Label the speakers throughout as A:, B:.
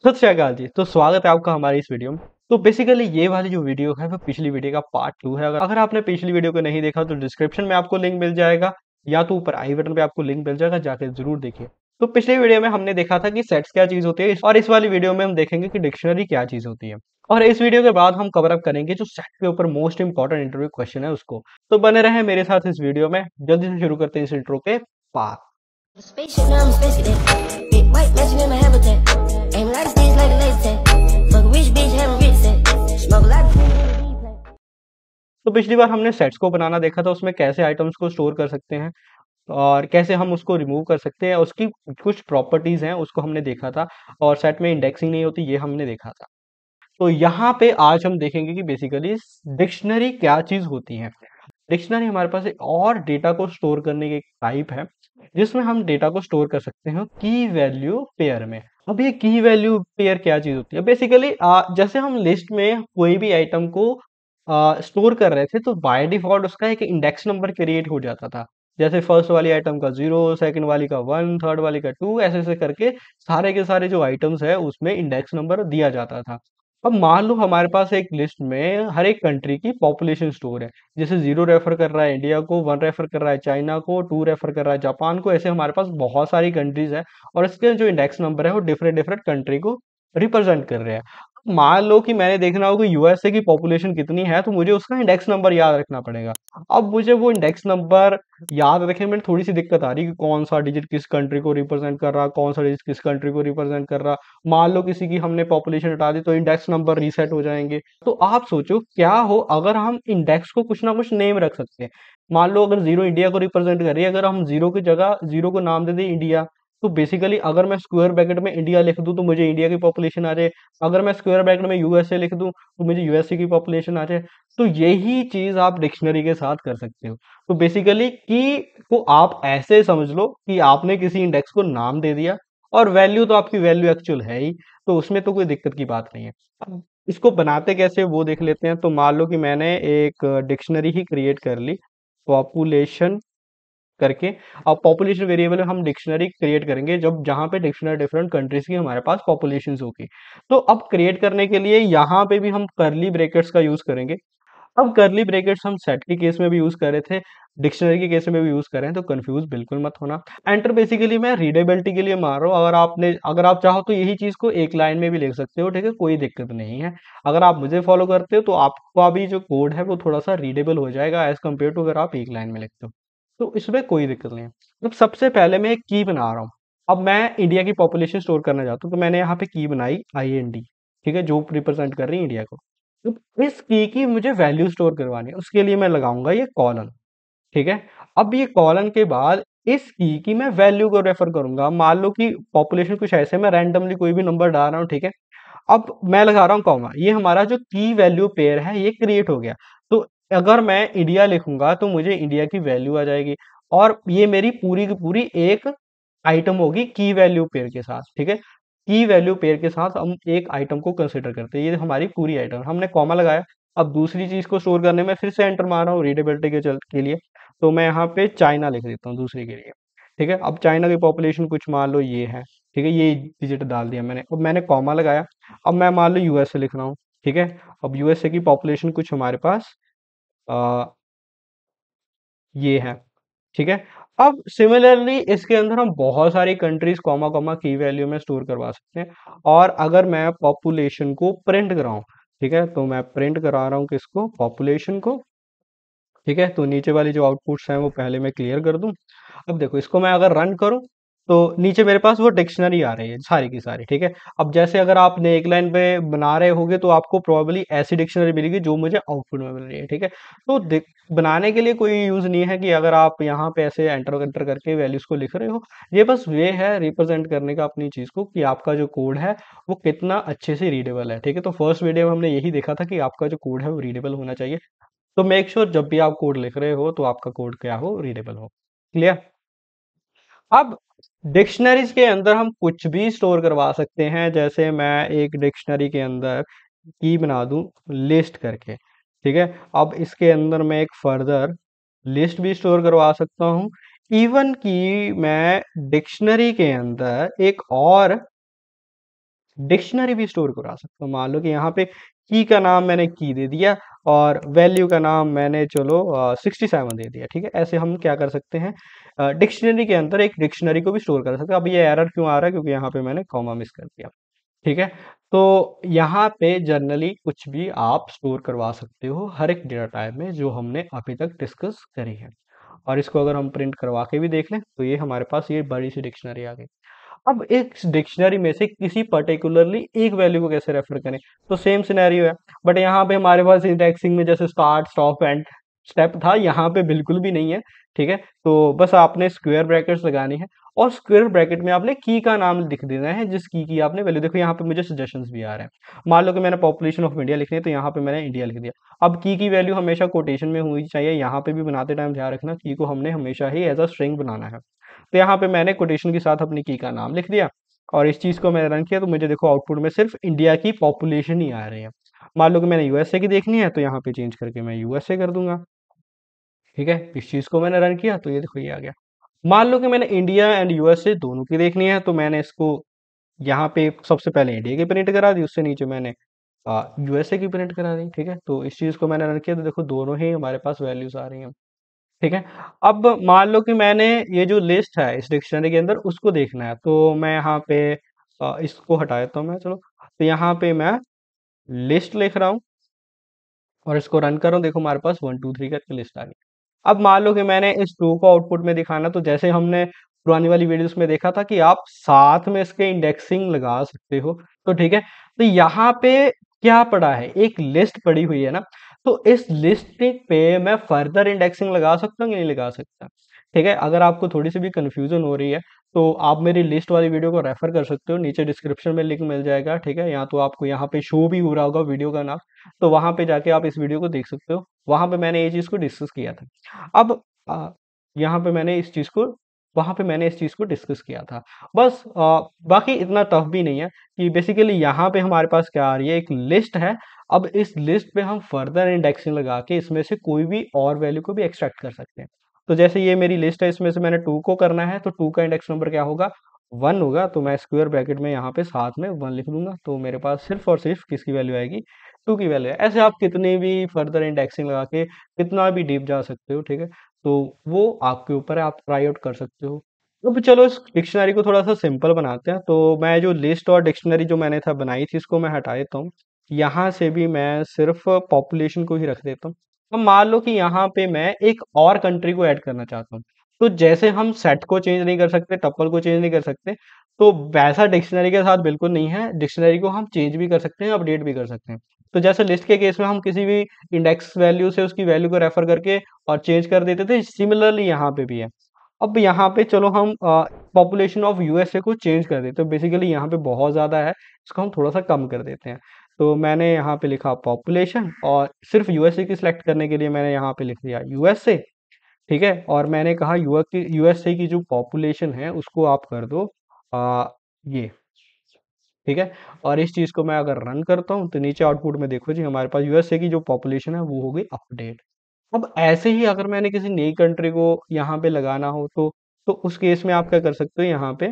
A: सत श्री अकाल जी। तो स्वागत है आपका हमारी इस वीडियो में। तो बेसिकली ये वाली जो वीडियो है वो पिछली वीडियो का पार्ट 2 है। अगर आपने पिछली वीडियो को नहीं देखा तो डिस्क्रिप्शन में आपको लिंक मिल जाएगा, या तो ऊपर आई बटन पे आपको लिंक मिल जाएगा, जाके जरूर देखिए। तो पिछली वीडियो में हमने देखा था कि सेट्स क्या चीज होती है, और इस वाली वीडियो में हम देखेंगे कि डिक्शनरी क्या चीज होती है। और इस वीडियो के बाद हम कवर अप करेंगे जो सेट के ऊपर मोस्ट इंपॉर्टेंट इंटरव्यू क्वेश्चन है उसको। तो बने रहे मेरे साथ इस वीडियो में। जल्दी से शुरू करते हैं इस इंट्रो के part.
B: Spaceship, now I'm a space cadet. Big white mansion in my habitat. Aim like a bitch, like a laser tag. Fuck a rich bitch, have a rich set. Smoke a lot of
A: तो पिछली बार हमने sets को बनाना देखा था, उसमें कैसे items को store कर सकते हैं और कैसे हम उसको रिमूव कर सकते हैं, उसकी कुछ प्रॉपर्टीज हैं उसको हमने देखा था। और सेट में इंडेक्सिंग नहीं होती, ये हमने देखा था। तो यहाँ पे आज हम देखेंगे कि बेसिकली डिक्शनरी क्या चीज होती है। डिक्शनरी हमारे पास एक और डेटा को स्टोर करने की एक टाइप है, जिसमें हम डेटा को स्टोर कर सकते हैं की वैल्यू पेयर में। अब ये की वैल्यू पेयर क्या चीज होती है? बेसिकली जैसे हम लिस्ट में कोई भी आइटम को स्टोर कर रहे थे तो बाय डिफॉल्ट उसका एक इंडेक्स नंबर क्रिएट हो जाता था। जैसे फर्स्ट वाली आइटम का 0, सेकंड वाली का 1, थर्ड वाली का 2, ऐसे ऐसे करके सारे के सारे जो आइटम्स है उसमें इंडेक्स नंबर दिया जाता था। अब मान लो हमारे पास एक लिस्ट में हर एक कंट्री की पॉपुलेशन स्टोर है। जैसे 0 रेफर कर रहा है इंडिया को, 1 रेफर कर रहा है चाइना को, 2 रेफर कर रहा है जापान को, ऐसे हमारे पास बहुत सारी कंट्रीज है। और इसके जो इंडेक्स नंबर है वो डिफरेंट डिफरेंट कंट्री को रिप्रेजेंट कर रहे हैं। मान लो कि मैंने देखना हो कि यूएसए की पॉपुलेशन कितनी है, तो मुझे उसका इंडेक्स नंबर याद रखना पड़ेगा। अब मुझे वो इंडेक्स नंबर याद रखने में थोड़ी सी दिक्कत आ रही है कि कौन सा डिजिट किस कंट्री को रिप्रेजेंट कर रहा, कौन सा डिजिट किस कंट्री को रिप्रेजेंट कर रहा। मान लो किसी की हमने पॉपुलेशन हटा दी तो इंडेक्स नंबर रीसेट हो जाएंगे। तो आप सोचो क्या हो अगर हम इंडेक्स को कुछ ना कुछ नेम रख सकते हैं। मान लो अगर 0 इंडिया को रिप्रेजेंट कर रही है, अगर हम 0 की जगह 0 को नाम दे दें इंडिया, तो बेसिकली अगर मैं स्क्वायर ब्रैकेट में इंडिया लिख दूं तो मुझे इंडिया की पॉपुलेशन आ जाए। अगर मैं स्क्वायर ब्रैकेट में यूएसए लिख दूं तो मुझे यूएसए की पॉपुलेशन आ जाए। तो यही चीज आप डिक्शनरी के साथ कर सकते हो। तो बेसिकली की को आप ऐसे समझ लो कि आपने किसी इंडेक्स को नाम दे दिया, और वैल्यू तो आपकी वैल्यू एक्चुअल है ही, तो उसमें तो कोई दिक्कत की बात नहीं है। अब इसको बनाते कैसे वो देख लेते हैं। तो मान लो कि मैंने एक डिक्शनरी ही क्रिएट कर ली, पॉपुलेशन करके। अब पॉपुलेशन वेरिएबल में हम डिक्शनरी क्रिएट करेंगे जब जहां पे डिक्शनरी डिफरेंट कंट्रीज की हमारे पास पॉपुलेशन होगी। तो अब क्रिएट करने के लिए यहाँ पे भी हम करली ब्रैकेट्स का यूज करेंगे। अब करली ब्रैकेट्स हम सेट के केस में भी यूज कर रहे थे, डिक्शनरी के केस में भी यूज कर रहे हैं, तो कंफ्यूज बिल्कुल मत होना। एंटर बेसिकली मैं रीडेबिलिटी के लिए मार रहा हूँ। अगर आप चाहो तो यही चीज को एक लाइन में भी लिख सकते हो, ठीक है, कोई दिक्कत नहीं है। अगर आप मुझे फॉलो करते हो तो आपका भी जो कोड है वो थोड़ा सा रीडेबल हो जाएगा एज कम्पेयर टू अगर आप एक लाइन में लिखते हो। तो इसमें कोई दिक्कत नहीं है। अब सबसे पहले मैं एक की बना रहा हूँ। अब मैं इंडिया की पॉपुलेशन स्टोर करना चाहता हूँ, तो मैंने यहाँ पे की बनाई IND, ठीक है, जो रिप्रेजेंट कर रही है इंडिया को। तो इस की मुझे वैल्यू स्टोर करवानी है, उसके लिए मैं लगाऊंगा ये कॉलन, ठीक है। अब ये कॉलन के बाद इस की मैं वैल्यू को रेफर करूंगा। मान लो कि पॉपुलेशन कुछ ऐसे, मैं रैंडमली कोई भी नंबर डाल रहा हूँ, ठीक है। अब मैं लगा रहा हूँ कॉमा, ये हमारा जो की वैल्यू पेयर है ये क्रिएट हो गया। तो अगर मैं इंडिया लिखूंगा तो मुझे इंडिया की वैल्यू आ जाएगी, और ये मेरी पूरी की पूरी एक आइटम होगी की वैल्यू पेयर के साथ, ठीक है। की वैल्यू पेयर के साथ हम एक आइटम को कंसिडर करते हैं, ये हमारी पूरी आइटम, हमने कॉमा लगाया। अब दूसरी चीज को स्टोर करने में फिर से एंटर मार रहा हूँ रीडेबिलिटी के लिए। तो मैं यहाँ पे चाइना लिख देता हूँ दूसरी के लिए, ठीक है। अब चाइना की पॉपुलेशन कुछ मान लो ये है, ठीक है, ये डिजिट डाल दिया मैंने। अब मैंने कॉमा लगाया। अब मैं मान लो यूएसए लिख रहा हूँ, ठीक है। अब यूएसए की पॉपुलेशन कुछ हमारे पास आ, ये है, ठीक है। अब सिमिलरली इसके अंदर हम बहुत सारी कंट्रीज कॉमा कॉमा की वैल्यू में स्टोर करवा सकते हैं। और अगर मैं पॉपुलेशन को प्रिंट कराऊं, ठीक है, तो मैं प्रिंट करा रहा हूँ किसको, पॉपुलेशन को, ठीक है। तो नीचे वाली जो आउटपुट्स हैं वो पहले मैं क्लियर कर दूं। अब देखो इसको मैं अगर रन करूं तो नीचे मेरे पास वो डिक्शनरी आ रही है सारी की सारी, ठीक है। अब जैसे अगर आपने एक लाइन पे बना रहे होगे तो आपको प्रोबेबली ऐसी डिक्शनरी मिलेगी जो मुझे आउटपुट में मिल रही है, ठीक है। तो बनाने के लिए कोई यूज नहीं है कि अगर आप यहाँ पे ऐसे एंटर एंटर करके वैल्यूज को लिख रहे हो। ये बस वे है रिप्रेजेंट करने का अपनी चीज को कि आपका जो कोड है वो कितना अच्छे से रीडेबल है, ठीक है। तो फर्स्ट वीडियो में हमने यही देखा था कि आपका जो कोड है वो रीडेबल होना चाहिए। तो मेक श्योर जब भी आप कोड लिख रहे हो तो आपका कोड क्या हो, रीडेबल हो। क्लियर? अब डिक्शनरीज के अंदर हम कुछ भी स्टोर करवा सकते हैं। जैसे मैं एक डिक्शनरी के अंदर की बना दूं लिस्ट करके, ठीक है। अब इसके अंदर मैं एक फर्दर लिस्ट भी स्टोर करवा सकता हूं। इवन कि मैं डिक्शनरी के अंदर एक और डिक्शनरी भी स्टोर करा सकता हूँ। मान लो कि यहाँ पे की का नाम मैंने की दे दिया और वैल्यू का नाम मैंने चलो 67 दे दिया, ठीक है। ऐसे हम क्या कर सकते हैं, डिक्शनरी के अंदर एक डिक्शनरी को भी स्टोर कर सकते हैं। अब ये एरर क्यों आ रहा है, क्योंकि यहाँ पे मैंने कॉमा मिस कर दिया, ठीक है। तो यहाँ पे जनरली कुछ भी आप स्टोर करवा सकते हो हर एक डेटा टाइप में जो हमने अभी तक डिस्कस करी है। और इसको अगर हम प्रिंट करवा के भी देख लें तो ये हमारे पास ये बड़ी सी डिक्शनरी आ गई। अब एक डिक्शनरी में से किसी पर्टिकुलरली एक वैल्यू को कैसे रेफर करें, तो सेम सिनेरियो है। बट यहाँ पे हमारे पास इंडेक्सिंग में जैसे स्टार्ट स्टॉप एंड स्टेप था, यहाँ पे बिल्कुल भी नहीं है, ठीक है। तो बस आपने स्क्वायर ब्रैकेट्स लगानी है और स्क्वायर ब्रैकेट में आपने की का नाम लिख देना है, जिस की आपने वैल्यू, देखो यहाँ पे मुझे सजेशंस भी आ रहे हैं। मान लो कि मैंने पॉपुलेशन ऑफ इंडिया लिखनी है, तो यहाँ पे मैंने इंडिया लिख दिया। अब की वैल्यू हमेशा कोटेशन में होनी चाहिए, यहाँ पे भी बनाते टाइम ध्यान रखना की को हमने हमेशा ही एज अ स्ट्रिंग बनाना है। तो यहाँ पे मैंने कोटेशन के साथ अपनी की का नाम लिख दिया और इस चीज़ को मैंने रन किया, तो मुझे देखो आउटपुट में सिर्फ इंडिया की पॉपुलेशन ही आ रही है। मान लो कि मैंने यूएसए की देखनी है, तो यहाँ पे चेंज करके मैं यूएसए कर दूंगा, ठीक है। इस चीज़ को मैंने रन किया तो ये देखो ये आ गया। मान लो कि मैंने इंडिया एंड यूएसए दोनों की देखनी है, तो मैंने इसको यहाँ पे सबसे पहले इंडिया की प्रिंट करा दी, उससे नीचे मैंने यूएसए की प्रिंट करा दी, ठीक है। तो इस चीज़ को मैंने रन किया तो देखो दोनों ही हमारे पास वैल्यूज आ रही हैं, ठीक है। अब मान लो कि मैंने ये जो लिस्ट है इस डिक्शनरी के अंदर उसको देखना है, तो मैं यहाँ पे इसको हटा देता हूँ मैं, चलो। तो यहाँ पे मैं लिस्ट लिख रहा हूँ और इसको रन कर रहा हूँ, देखो हमारे पास 1 2 3 करके लिस्ट आ गई। अब मान लो कि मैंने इस टू को आउटपुट में दिखाना, तो जैसे हमने पुरानी वाली वीडियोस में देखा था कि आप साथ में इसके इंडेक्सिंग लगा सकते हो, तो ठीक है। तो यहाँ पे क्या पड़ा है, एक लिस्ट पड़ी हुई है ना, तो इस लिस्ट पे मैं फर्दर इंडेक्सिंग लगा सकता हूँ कि नहीं लगा सकता, ठीक है। अगर आपको थोड़ी सी भी कंफ्यूजन हो रही है तो आप मेरी लिस्ट वाली वीडियो को रेफर कर सकते हो, नीचे डिस्क्रिप्शन में लिंक मिल जाएगा, ठीक है। या तो आपको यहाँ पे शो भी हो रहा होगा वीडियो का नाम, तो वहां पे जाके आप इस वीडियो को देख सकते हो, वहां पे मैंने ये चीज को डिस्कस किया था। अब यहाँ पे मैंने इस चीज को, वहां पे मैंने इस चीज को डिस्कस किया था। बस बाकी इतना टफ भी नहीं है कि बेसिकली यहाँ पे हमारे पास क्या आ रही है, एक लिस्ट है। अब इस लिस्ट पे हम फर्दर इंडेक्सिंग लगा के इसमें से कोई भी और वैल्यू को भी एक्सट्रैक्ट कर सकते हैं। तो जैसे ये मेरी लिस्ट है, इसमें से मैंने 2 को करना है, तो 2 का इंडेक्स नंबर क्या होगा, 1 होगा। तो मैं स्क्वायर ब्रैकेट में यहाँ पे साथ में 1 लिख दूंगा, तो मेरे पास सिर्फ और सिर्फ किसकी वैल्यू आएगी, 2 की वैल्यू है। ऐसे आप कितनी भी फर्दर इंडेक्सिंग लगा के कितना भी डीप जा सकते हो, ठीक है। तो वो आपके ऊपर है, आप ट्राई आउट कर सकते हो। अब चलो इस डिक्शनरी को थोड़ा सा सिंपल बनाते हैं, तो मैं जो लिस्ट और डिक्शनरी जो मैंने था बनाई थी इसको मैं हटा देता हूँ। यहाँ से भी मैं सिर्फ पॉपुलेशन को ही रख देता हूँ। अब मान लो कि यहाँ पे मैं एक और कंट्री को ऐड करना चाहता हूँ, तो जैसे हम सेट को चेंज नहीं कर सकते, टपल को चेंज नहीं कर सकते, तो वैसा डिक्शनरी के साथ बिल्कुल नहीं है। डिक्शनरी को हम चेंज भी कर सकते हैं, अपडेट भी कर सकते हैं। तो जैसे लिस्ट के केस में हम किसी भी इंडेक्स वैल्यू से उसकी वैल्यू को रेफर करके और चेंज कर देते थे, सिमिलरली यहाँ पे भी है। अब यहाँ पे चलो हम पॉपुलेशन ऑफ यूएसए को चेंज कर देते हैं, तो बेसिकली यहाँ पे बहुत ज़्यादा है, इसको हम थोड़ा सा कम कर देते हैं। तो मैंने यहाँ पे लिखा पॉपुलेशन और सिर्फ यूएसए की सिलेक्ट करने के लिए मैंने यहाँ पे लिख दिया यूएसए, ठीक है। और मैंने कहा यूएसए की जो पॉपुलेशन है उसको आप कर दो ये, ठीक है। और इस चीज़ को मैं अगर रन करता हूँ तो नीचे आउटपुट में देखो जी हमारे पास यूएसए की जो पॉपुलेशन है वो हो गई अपडेट। अब ऐसे ही अगर मैंने किसी नई कंट्री को यहाँ पे लगाना हो तो उस केस में आप क्या कर सकते हो, यहाँ पे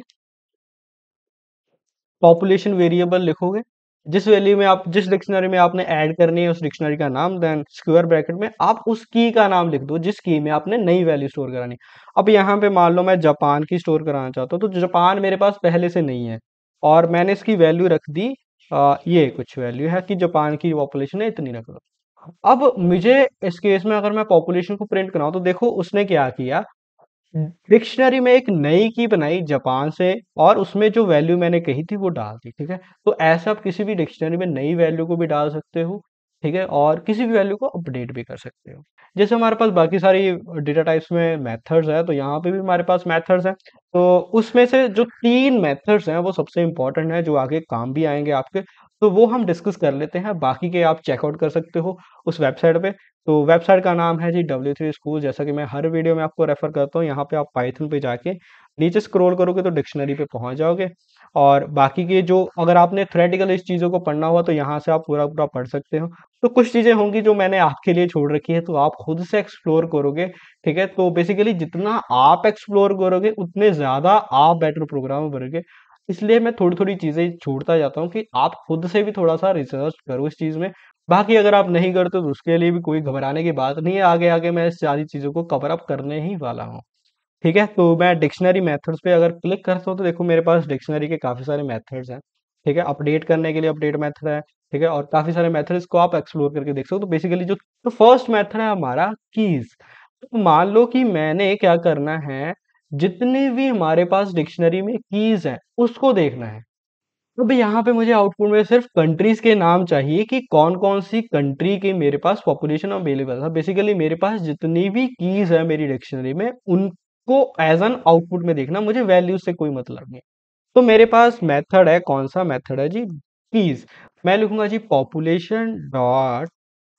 A: पॉपुलेशन वेरिएबल लिखोगे, जिस वैल्यू में आप जिस डिक्शनरी में आपने ऐड करनी है उस डिक्शनरी का नाम, देन स्क्वायर ब्रैकेट में आप उस की का नाम लिख दो जिस की में आपने नई वैल्यू स्टोर करानी। अब यहाँ पे मान लो मैं जापान की स्टोर कराना चाहता हूँ, तो जापान मेरे पास पहले से नहीं है और मैंने इसकी वैल्यू रख दी ये कुछ वैल्यू है कि जापान की पॉपुलेशन है इतनी रख दो। अब मुझे इस केस में अगर मैं पॉपुलेशन को प्रिंट कराऊं, तो देखो उसने क्या किया, डिक्शनरी में एक नई की बनाई जापान से और उसमें जो वैल्यू मैंने कही थी वो डाल दी, ठीक है। तो ऐसा आप किसी भी डिक्शनरी में नई वैल्यू को भी डाल सकते हो, ठीक है, और किसी भी वैल्यू को अपडेट भी कर सकते हो। जैसे हमारे पास बाकी सारी डेटा टाइप्स में मेथड्स है, तो यहाँ पे भी हमारे पास मेथड्स हैं। तो उसमें से जो 3 मेथड्स हैं वो सबसे इंपॉर्टेंट है, जो आगे काम भी आएंगे आपके, तो वो हम डिस्कस कर लेते हैं। बाकी के आप चेकआउट कर सकते हो उस वेबसाइट पे। तो वेबसाइट का नाम है जी W3 स्कूल, जैसा कि मैं हर वीडियो में आपको रेफर करता हूँ। यहाँ पे आप पाइथन पे जाके नीचे स्क्रॉल करोगे तो डिक्शनरी पे पहुंच जाओगे। और बाकी के जो अगर आपने थ्योरेटिकल इस चीज़ों को पढ़ना हुआ तो यहाँ से आप पूरा पूरा पढ़ सकते हो। तो कुछ चीज़ें होंगी जो मैंने आपके लिए छोड़ रखी है, तो आप खुद से एक्सप्लोर करोगे, ठीक है। तो बेसिकली जितना आप एक्सप्लोर करोगे उतने ज़्यादा आप बेटर प्रोग्रामर बनोगे। इसलिए मैं थोड़ी-थोड़ी चीज़ें छोड़ता जाता हूँ कि आप खुद से भी थोड़ा-सा रिसर्च करो इस चीज़ में। बाकी अगर आप नहीं करते तो उसके लिए भी कोई घबराने की बात नहीं है, आगे-आगे मैं इस सारी चीज़ों को कवर अप करने ही वाला हूँ। ठीक है? तो मैं डिक्शनरी मेथड्स पे अगर क्लिक करता हूँ तो देखो मेरे पास डिक्शनरी के काफ़ी सारे मेथड्स हैं। ठीक है? अपडेट करने के लिए अपडेट मेथड है। ठीक है? और काफ़ी सारे मेथड्स को आप एक्सप्लोर करके देख सकते हो। तो बेसिकली जो तो फर्स्ट मेथड है हमारा कीज़। तो मान लो कि मैंने क्या करना है, जितनी भी हमारे पास डिक्शनरी में कीज़ हैं, उसको देखना है। तो भाई यहाँ पे मुझे आउटपुट में सिर्फ कंट्रीज के नाम चाहिए कि कौन कौन सी कंट्री की मेरे पास पॉपुलेशन अवेलेबल है। बेसिकली मेरे पास जितनी भी कीज है मेरी डिक्शनरी में उनको एज एन आउटपुट में देखना, मुझे वैल्यूज से कोई मतलब नहीं। तो मेरे पास मेथड है, कौन सा मेथड है जी, कीज। मैं लिखूंगा जी पॉपुलेशन डॉट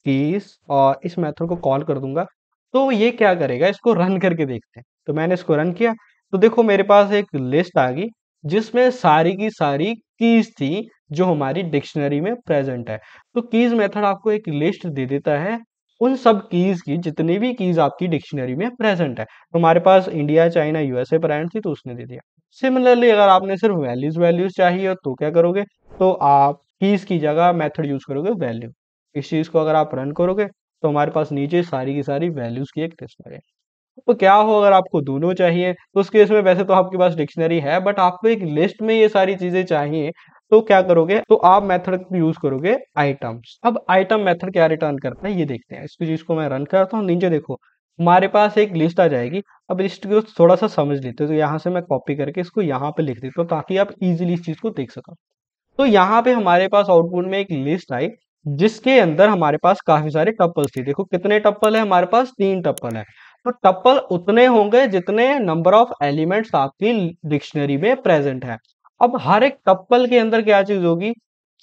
A: कीज और इस मेथड को कॉल कर दूंगा। तो ये क्या करेगा, इसको रन करके देखते हैं। तो मैंने इसको रन किया तो देखो मेरे पास एक लिस्ट आ गई जिसमें सारी की सारी कीज थी जो हमारी डिक्शनरी में प्रेजेंट है। तो कीज मेथड आपको एक लिस्ट दे देता है उन सब कीज की, जितनी भी कीज आपकी डिक्शनरी में प्रेजेंट है। तो हमारे पास इंडिया चाइना यूएसए ब्रांड थी तो उसने दे दिया। सिमिलरली अगर आपने सिर्फ वैल्यूज वैल्यूज चाहिए तो क्या करोगे, तो आप कीज की जगह मेथड यूज करोगे वैल्यू। इस चीज को अगर आप रन करोगे तो हमारे पास नीचे सारी की सारी वैल्यूज की एक लिस्ट आ गई। तो क्या हो अगर आपको दोनों चाहिए तो उस केस में वैसे तो आपके पास डिक्शनरी है बट आपको एक लिस्ट में ये सारी चीजें चाहिए, तो क्या करोगे, तो आप मेथड यूज करोगे आइटम्स। अब आइटम मेथड क्या रिटर्न करता है ये देखते हैं। इसकी चीज को मैं रन करता हूँ, नीचे देखो हमारे पास एक लिस्ट आ जाएगी। अब लिस्ट को थोड़ा सा समझ लेते हैं, तो यहाँ से मैं कॉपी करके इसको यहाँ पे लिख देता हूँ ताकि आप इजीली इस चीज को देख सको। तो यहाँ पे हमारे पास आउटपुट में एक लिस्ट आई जिसके अंदर हमारे पास काफी सारे टप्पल्स थे। देखो कितने टप्पल है हमारे पास, 3 टप्पल है। तो टप्पल उतने होंगे जितने नंबर ऑफ एलिमेंट्स आपकी डिक्शनरी में प्रेजेंट है। अब हर एक टप्पल के अंदर क्या चीज होगी,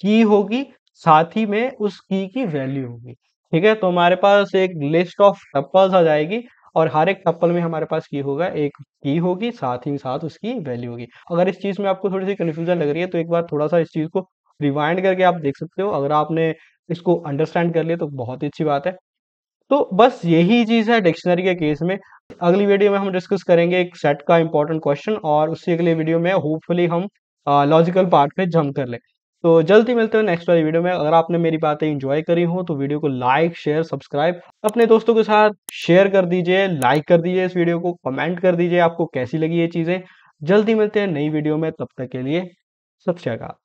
A: की होगी, साथ ही में उस की वैल्यू होगी। ठीक है, तो हमारे पास एक लिस्ट ऑफ टप्पल्स आ जाएगी और हर एक टप्पल में हमारे पास की होगा, एक की होगी, साथ ही साथ उसकी वैल्यू होगी। अगर इस चीज में आपको थोड़ी सी कंफ्यूजन लग रही है तो एक बार थोड़ा सा इस चीज को रिवाइंड करके आप देख सकते हो। अगर आपने इसको अंडरस्टैंड कर लिया तो बहुत ही अच्छी बात है। तो बस यही चीज है डिक्शनरी के केस में। अगली वीडियो में हम डिस्कस करेंगे एक सेट का इंपॉर्टेंट क्वेश्चन और उससे अगले वीडियो में होपफुली हम लॉजिकल पार्ट पे जंप कर ले। तो जल्दी मिलते हैं नेक्स्ट वाली वीडियो में। अगर आपने मेरी बातें एंजॉय करी हो तो वीडियो को लाइक शेयर सब्सक्राइब अपने दोस्तों के साथ शेयर कर दीजिए, लाइक कर दीजिए इस वीडियो को, कमेंट कर दीजिए आपको कैसी लगी ये चीजें। जल्दी मिलते हैं नई वीडियो में, तब तक के लिए सत श्री अकाल।